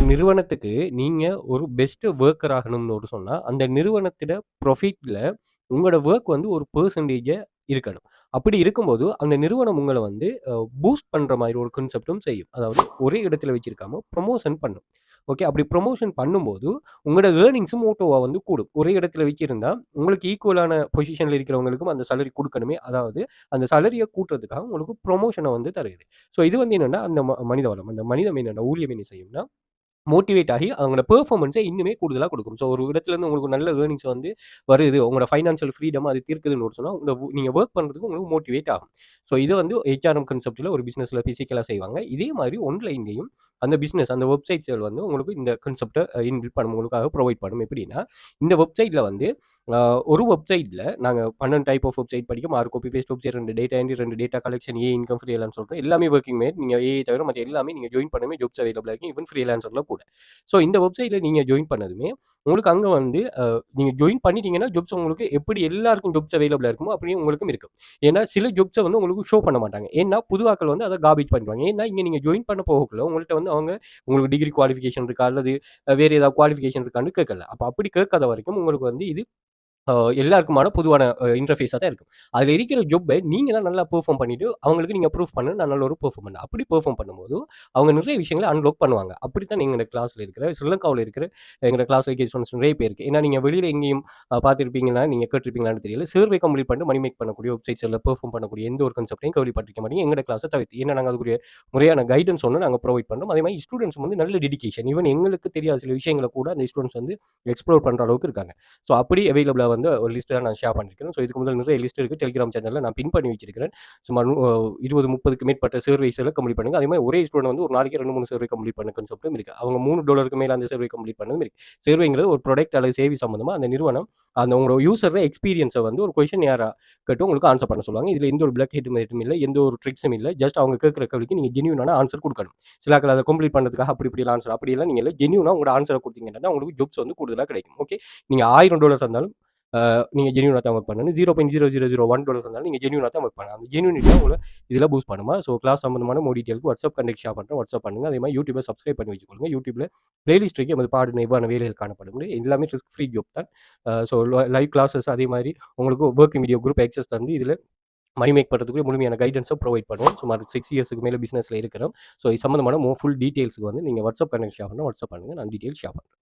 நிறுவனத்துக்கு நீங்க ஒரு பெஸ்ட் வொர்க்கர் ஆகணும்னு சொன்னா, அந்த நிறுவனத்திட ப்ராஃபிட்ல உங்களோட வொர்க் வந்து ஒரு பெர்சன்டேஜா இருக்கணும். அப்படி இருக்கும்போது, அந்த நிறுவனம் உங்கள வந்து பூஸ்ட் பண்ற மாரி ஒரு கான்செப்டும் செய்யும். அதாவது ஒரே இடத்துல வச்சிருக்காம புரமோஷன் பண்ணும். ஓகே. அப்படி புரமோஷன் பண்ணும்போது, உங்களோட ஏர்னிங்ஸும் மோட்டோவா வந்து கூடும். ஒரே இடத்துல வச்சிருந்தா, உங்களுக்கு ஈக்குவலான பொசிஷன்ல இருக்கிறவங்களுக்கும் அந்த சாலரி குடுக்கணுமே. அதாவது அந்த சாலரிய கூட்டுறதுக்காக உங்களுக்கு புரமோஷன வந்து தருது. ஸோ இது வந்து என்னன்னா, அந்த மனித வளம். அந்த மனிதம் என்னன்னா, ஊழியம் என்ன செய்யும்னா மோட்டிவேட் ஆகி அவங்களோட பெர்ஃபார்மன்ஸ இன்னுமே கூடுதலா குடுக்கும். ஸோ ஒரு இடத்துலருந்து உங்களுக்கு நல்ல ஏர்னிங்ஸ் வந்து வருது. உங்களோட ஃபைனான்ஷியல் ஃப்ரீடம் அது தீர்க்குதுன்னு சொன்னா, நீங்க வொர்க் பண்றதுக்கு உங்களுக்கு மோட்டிவேட் ஆகும். ஸோ இத வந்து ஹெச்ஆர்எம் கான்செப்ட்ல ஒரு பிசினஸ்ல பிசிக்கலா செய்வாங்க. இதே மாரி ஆன்லைன்லயும் அந்த பிசினஸ் அந்த வெப்சைட்ஸ்கள் வந்து உங்களுக்கு இந்த கான்செப்ட்ட இன்பில்ட் பண்ணும் உங்களுக்காக புரொவைட் பண்ணும். எப்படின்னா, இந்த வெப்சைட்ல வந்து அ ஒரு வெப்சைட்ல நாங்க 12 டைப் ஆஃப் வெப்சைட் படிக்கும். 6 copy paste website, 2 data entry, 2 data collection, income freelance சொல்றோம். எல்லாமே வொர்க்கிங் மேட். நீங்க தவிர மத்த எல்லாமே நீங்க ஜாயின் பண்ணவே ஜாப்ஸ் அவைலபிளா இருக்கு. ஈவன் ஃப்ரீலான்சர்ல கூட. ஸோ இந்த வெப்சைட்ல நீங்க ஜாயின் பண்ணதுமே, உங்களுக்கு அங்க வந்து நீங்க ஜாயின் பண்ணிட்டீங்கன்னா, ஜாப்ஸ் உங்களுக்கு எப்படி எல்லாருக்கும் ஜாப்ஸ் அவைலபிளா இருக்குமோ, அப்படியே உங்களுக்கும் இருக்கும். ஏன்னா, சில ஜாப்ஸ வந்து உங்களுக்கு ஷோ பண்ண மாட்டாங்க. ஏன்னா, புது ஆட்கள் வந்து அத கார்பேஜ் பண்ணிருவாங்க. ஏன்னா, இங்க நீங்க ஜாயின் பண்ண போகக்குள்ள உங்கள்ட்ட வந்து அவங்க உங்களுக்கு டிகிரி குவாலிஃபிகேஷன் இருக்கா? அல்லது வேற ஏதாவது குவாலிஃபிகேஷன் இருக்கான்னு கேட்கல. அப்ப அப்படி கேட்காத வரைக்கும் உங்களுக்கு வந்து இது அ எல்லாருக்குமான பொதுவான இன்டர்ஃபேஸா தான் இருக்கும். அதுல இருக்கிற ஜாப்ப நீங்க தான் நல்லா பெர்ஃபார்ம் பண்ணிட்டு, அவங்களுக்கு நீங்க ப்ரூஃப் பண்ணணும் நான் நல்ல ஒரு பெர்ஃபார்ம் பண்ணேன். அப்படி பெர்ஃபார்ம் பண்ணும்போது, அவங்க நிறைய விஷயங்கள அன்லாக் பண்ணுவாங்க. அப்படித்தான் எங்களோட கிளாஸ்ல இருக்கிற ஸ்ரீலங்காவுல இருக்கிற எங்களோட கிளாஸ்ல இருக்கிற ஸ்டூடண்ட்ஸ் நிறைய பேருக்கு. ஏன்னா நீங்க வெளியில எங்கேயும் பார்த்திருப்பீங்களா, நீங்க கேட்டிருப்பீங்களான்னு தெரியல. சர்வே கம்ப்ளீட் பண்ணிட்டு மணி மேக் பண்ணக்கூடிய வெப்சைட்ஸ்ல பெர்ஃபார்ம் பண்ணக்கூடிய எந்த ஒரு கான்செப்ட்டையும் கேள்விப்பட்டிருக்க மாட்டீங்க. எங்களோட கிளாஸ தவிர்த்து. ஏன்னா நாங்க அதுக்குரிய முறையான கைடன்ஸ் ஒண்ணு நாங்க புரொவைட் பண்றோம். அதே மாரி ஸ்டூடண்ட்ஸ் வந்து நல்ல டெடிகேஷன். ஈவன் எங்களுக்கு தெரியாத சில விஷயங்கள கூட அந்த ஸ்டூடண்ட்ஸ் வந்து எக்ஸ்ப்ளோர் பண்ற அளவுக்கு இருக்காங்க. ஸோ அப்படி அவைலபிளா வந்து ஒரு லிஸ்ட்ட நான் ஷேர் பண்ணியிருக்கிறேன். ஸோ இதுக்கு முதல் நிறைய லிஸ்ட் இருக்கு. டெலிகிராம் சேனல்ல நான் பின் பண்ணி வச்சிருக்கிறேன். சுமார் 20, 30க்கு மேற்பட்ட சர்வேஸ்ல கம்ப்ளீட் பண்ணுங்க. அதே மாரி ஒரே ஸ்டூடண்ட் வந்து ஒரு நாளைக்கு 2, 3 சர்வே கம்ப்ளீட் பண்ண கான்செப்டும் இருக்கு. அவங்க $3 மேல அந்த சர்வே கம்ப்ளீட் பண்ணதும் இருக்கு. சர்வேங்கிறது ஒரு ப்ராடக்ட் அல்லது சேவை சம்பந்தமா அந்த நிறுவனம் அந்த உங்களோட யூசர் எக்ஸ்பீரியன்ஸ வந்து ஒரு கொஸ்டின் கேட்டு உங்களுக்கு ஆன்சர் பண்ண சொல்லுவாங்க. இதுல எந்த ஒரு பிளாக் ஹெட்டும் இல்ல. எந்த ஒரு ட்ரிக்ஸும் இல்ல. ஜஸ்ட் அவங்க கேட்கிற கேள்விக்கு நீங்க ஜென்யூனான ஆன்சர் குடுக்கணும். சிலாக்கள் அத கம்ப்ளீட் பண்றதுக்காக அப்படி இப்படி ஆன்சர் அப்படியெல்லாம் நீங்க இல்ல. ஜென்யூனா உங்களோட ஆன்சர குடுத்தீங்கன்னா தான் உங்களுக்கு ஜாப்ஸ் வந்து கூடுதலா கிடைக்கும். ஓகே. நீங்க $1000 தந்தாலும் நீங்க ஜென்யூனா தான் ஒர்க் பண்ணணும். $0.0001 இருந்தாலும் நீங்க ஜென்யூனா தான் ஒர்க் பண்ணணும். அந்த ஜென்யூனிட்டி தான் உங்கள இதுல பூஸ்ட் பண்ணுமா. ஸோ கிளாஸ் சம்பந்தமான மோர் டீட்டெயிலுக்கு வாட்ஸ்அப் கான்டாக்ட் ஷேர் பண்றேன். வாட்ஸ்அப் பண்ணுங்க. அதே மாரி யூடியூப சப்ஸ்கிரைப் பண்ணி வச்சுக்கோங்க. யூடியூப்ல பிளேலிஸ்ட் இருக்கு. எமது பாட நிர்வாண வேலைகள் காணப்படும். எல்லாமே ரிஸ்க் ஃப்ரீ ஜாப் தான். ஸோ லைவ் கிளாஸஸ் அதே மாரி உங்களுக்கு வொர்க்கிங் வீடியோ குரூப் ஆக்சஸ் தந்து இதுல மணி மேக் பண்றதுக்கு முழுமையான கைடன்ஸ புரொவைட் பண்ணுவோம். சுமார் 6 இயர்ஸ்க்கு மேல பிசினஸ்ல இருக்கிறோம். ஸோ இது சம்பந்தமான ஃபுல் டீட்டெயில்ஸ்க்கு வந்து நீங்க வாட்ஸ்அப் கான்டாக்ட் ஷேர் பண்ணா வாட்ஸ்அப் பண்ணுங்க. நான் டீட்டெயில்ஸ் ஷேர் பண்றேன்.